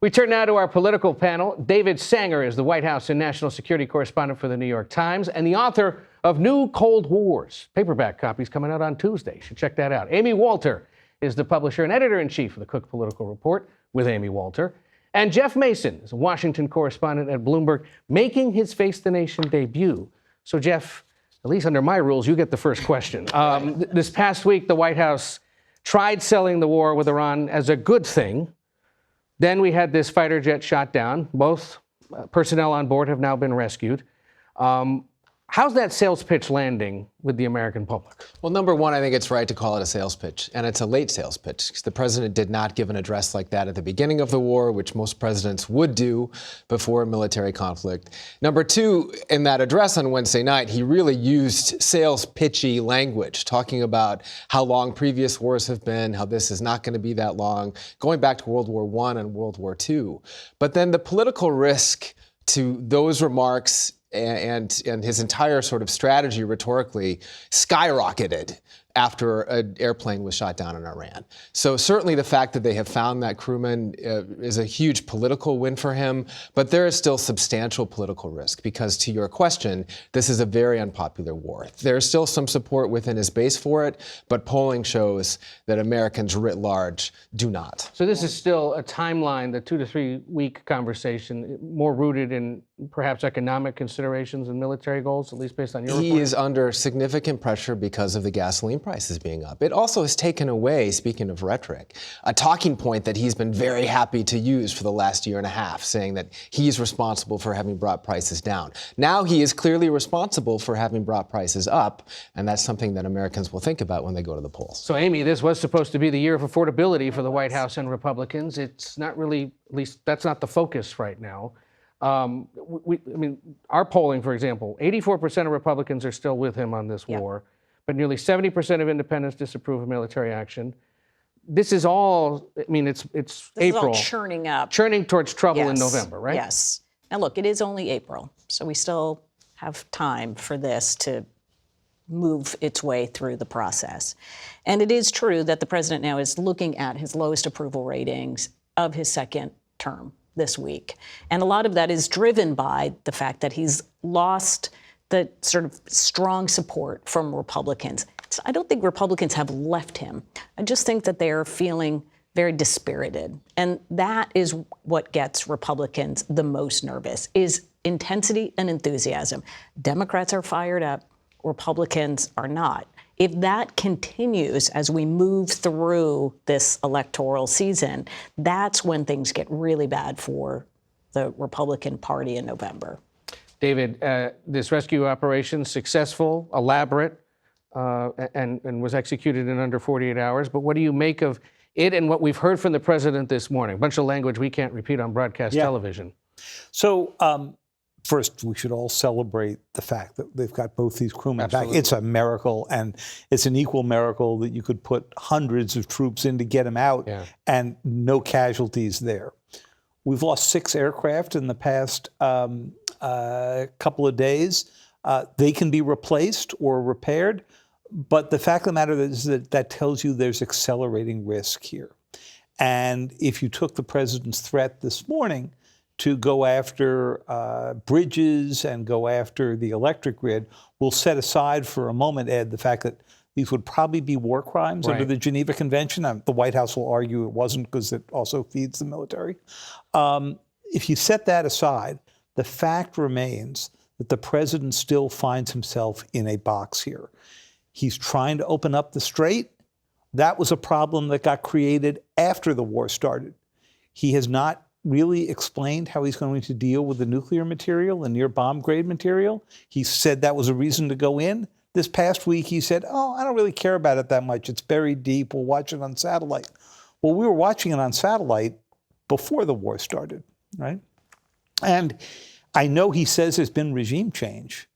We turn now to our political panel. David Sanger is the White House and national security correspondent for the New York Times and the author of New Cold Wars. Paperback copies coming out on Tuesday. You should check that out. Amy Walter is the publisher and editor-in-chief of the Cook Political Report with Amy Walter. And Jeff Mason is a Washington correspondent at Bloomberg, making his Face the Nation debut. So, Jeff, at least under my rules, you get the first question. This past week, the White House tried selling the war with Iran as a good thing. Then we had this fighter jet shot down. Both personnel on board have now been rescued. How's that sales pitch landing with the American public? Well, number one, I think it's right to call it a sales pitch, and it's a late sales pitch. The president did not give an address like that at the beginning of the war, which most presidents would do before a military conflict. Number two, in that address on Wednesday night, he really used sales pitchy language, talking about how long previous wars have been, how this is not going to be that long, going back to World War I and World War II. But then the political risk to those remarks and his entire sort of strategy rhetorically skyrocketed after an airplane was shot down in Iran. So certainly the fact that they have found that crewman is a huge political win for him, but there is still substantial political risk because, to your question, this is a very unpopular war. There's still some support within his base for it, but polling shows that Americans writ large do not. So this is still a timeline, the 2 to 3 week conversation, more rooted in perhaps economic considerations and military goals, at least based on your report? He is under significant pressure because of the gasoline prices being up. It also has taken away, speaking of rhetoric, a talking point that he's been very happy to use for the last year and a half, saying that he's responsible for having brought prices down. Now he is clearly responsible for having brought prices up, and that's something that Americans will think about when they go to the polls. So, Amy, this was supposed to be the year of affordability for the White House and Republicans. It's not really, at least that's not the focus right now. I mean, our polling, for example, 84% of Republicans are still with him on this war, but nearly 70% of independents disapprove of military action. This is all, I mean, it's this April. Is all churning up. Churning towards trouble in November, right? Yes. Now, look, it is only April, so we still have time for this to move its way through the process. And it is true that the president now is looking at his lowest approval ratings of his second term this week. And a lot of that is driven by the fact that he's lost the sort of strong support from Republicans. So I don't think Republicans have left him. I just think that they're feeling very dispirited. And that is what gets Republicans the most nervous, is intensity and enthusiasm. Democrats are fired up, Republicans are not. If that continues as we move through this electoral season, that's when things get really bad for the Republican Party in November. David, this rescue operation, successful, elaborate, and was executed in under 48 hours. But what do you make of it and what we've heard from the president this morning? A bunch of language we can't repeat on broadcast television. So, first, we should all celebrate the fact that they've got both these crewmen back. It's a miracle, and it's an equal miracle that you could put hundreds of troops in to get them out and no casualties there. We've lost 6 aircraft in the past couple of days. They can be replaced or repaired, but the fact of the matter is that tells you there's accelerating risk here. And if you took the president's threat this morning to go after bridges and go after the electric grid, we'll set aside for a moment, Ed, the fact that these would probably be war crimes under the Geneva Convention. The White House will argue it wasn't because it also feeds the military. If you set that aside, the fact remains that the president still finds himself in a box here. He's trying to open up the strait. That was a problem that got created after the war started. He has not really explained how he's going to deal with the nuclear material and near bomb grade material. He said that was a reason to go in. This past week, he said, oh, I don't really care about it that much. It's buried deep. We'll watch it on satellite. Well, we were watching it on satellite before the war started, right? And I know he says there's been regime change,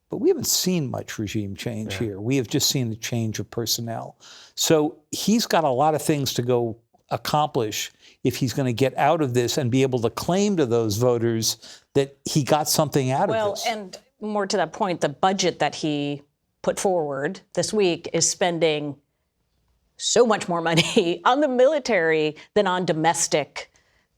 but we haven't seen much regime change here. We have just seen a change of personnel. So he's got a lot of things to go accomplish if he's going to get out of this and be able to claim to those voters that he got something out of this. Well, and more to that point, the budget that he put forward this week is spending so much more money on the military than on domestic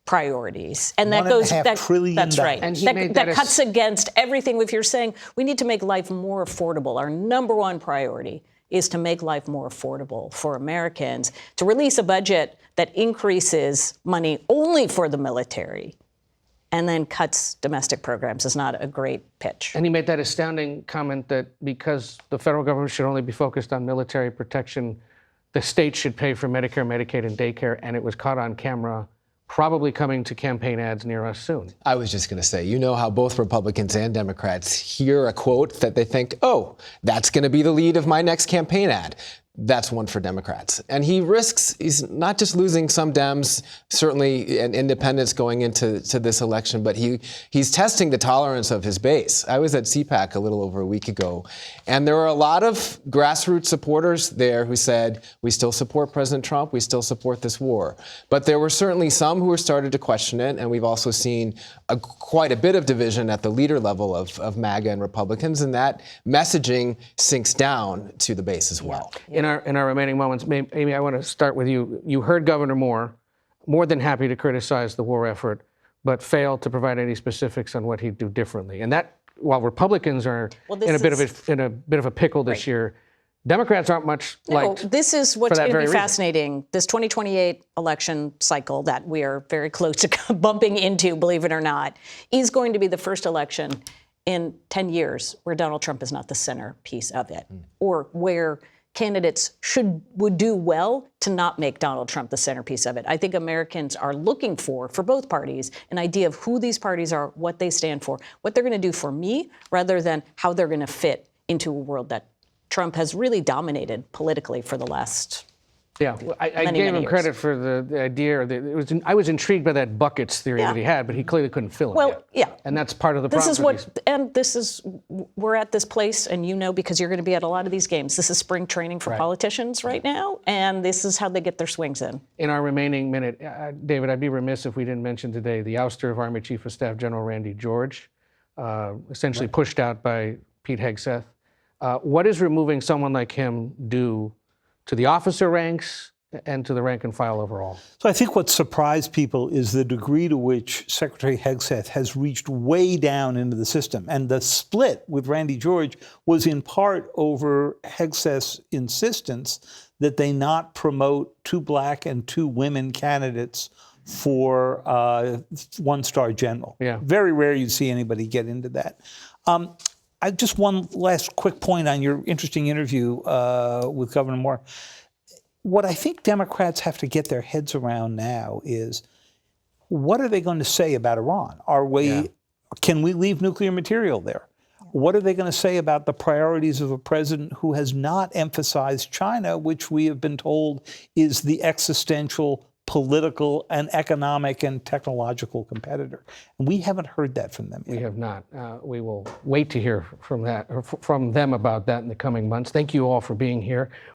priorities, and that $1.5 goes trillion. that's right. And he made that that cuts against everything. If you're saying we need to make life more affordable, our number one priority is to make life more affordable for Americans. To release a budget that increases money only for the military and then cuts domestic programs is not a great pitch. And he made that astounding comment that because the federal government should only be focused on military protection, the states should pay for Medicare, Medicaid, and daycare, and it was caught on camera, probably coming to campaign ads near us soon. I was just going to say, you know how both Republicans and Democrats hear a quote that they think, oh, that's going to be the lead of my next campaign ad. That's one for Democrats. And he's not just losing some Dems, certainly and independents going into this election, but he's testing the tolerance of his base. I was at CPAC a little over a week ago, and there were a lot of grassroots supporters there who said, we still support President Trump, we still support this war. But there were certainly some who started to question it, and we've also seen quite a bit of division at the leader level of MAGA and Republicans, and that messaging sinks down to the base as well. In our remaining moments, Amy, I want to start with you. You heard Governor Moore, more than happy to criticize the war effort, but failed to provide any specifics on what he'd do differently. And that, while Republicans are in a bit of a pickle this year, Democrats aren't much liked. This is what's going to be reason. fascinating. This 2028 election cycle that we are very close to bumping into, believe it or not, is going to be the first election in 10 years where Donald Trump is not the centerpiece of it, or where candidates would do well to not make Donald Trump the centerpiece of it. I think Americans are looking for both parties, an idea of who these parties are, what they stand for, what they're going to do for me, rather than how they're going to fit into a world that Trump has really dominated politically for the last I gave him credit for the idea. I was intrigued by that buckets theory that he had, but he clearly couldn't fill it. Well, and that's part of the problem. We're at this place, and you know, because you're going to be at a lot of these games. This is spring training for politicians right now, and this is how they get their swings in. In our remaining minute, David, I'd be remiss if we didn't mention today the ouster of Army Chief of Staff General Randy George, essentially pushed out by Pete Hegseth. What does removing someone like him do to the officer ranks and to the rank and file overall? So I think what surprised people is the degree to which Secretary Hegseth has reached way down into the system. And the split with Randy George was in part over Hegseth's insistence that they not promote 2 black and 2 women candidates for 1-star general. Very rare you see anybody get into that. Just one last quick point on your interesting interview with Governor Moore. What I think Democrats have to get their heads around now is, what are they going to say about Iran? Can we leave nuclear material there? What are they going to say about the priorities of a president who has not emphasized China, which we have been told is the existential political and economic and technological competitor? And we haven't heard that from them yet. We have not. We will wait to hear from them about that in the coming months. Thank you all for being here.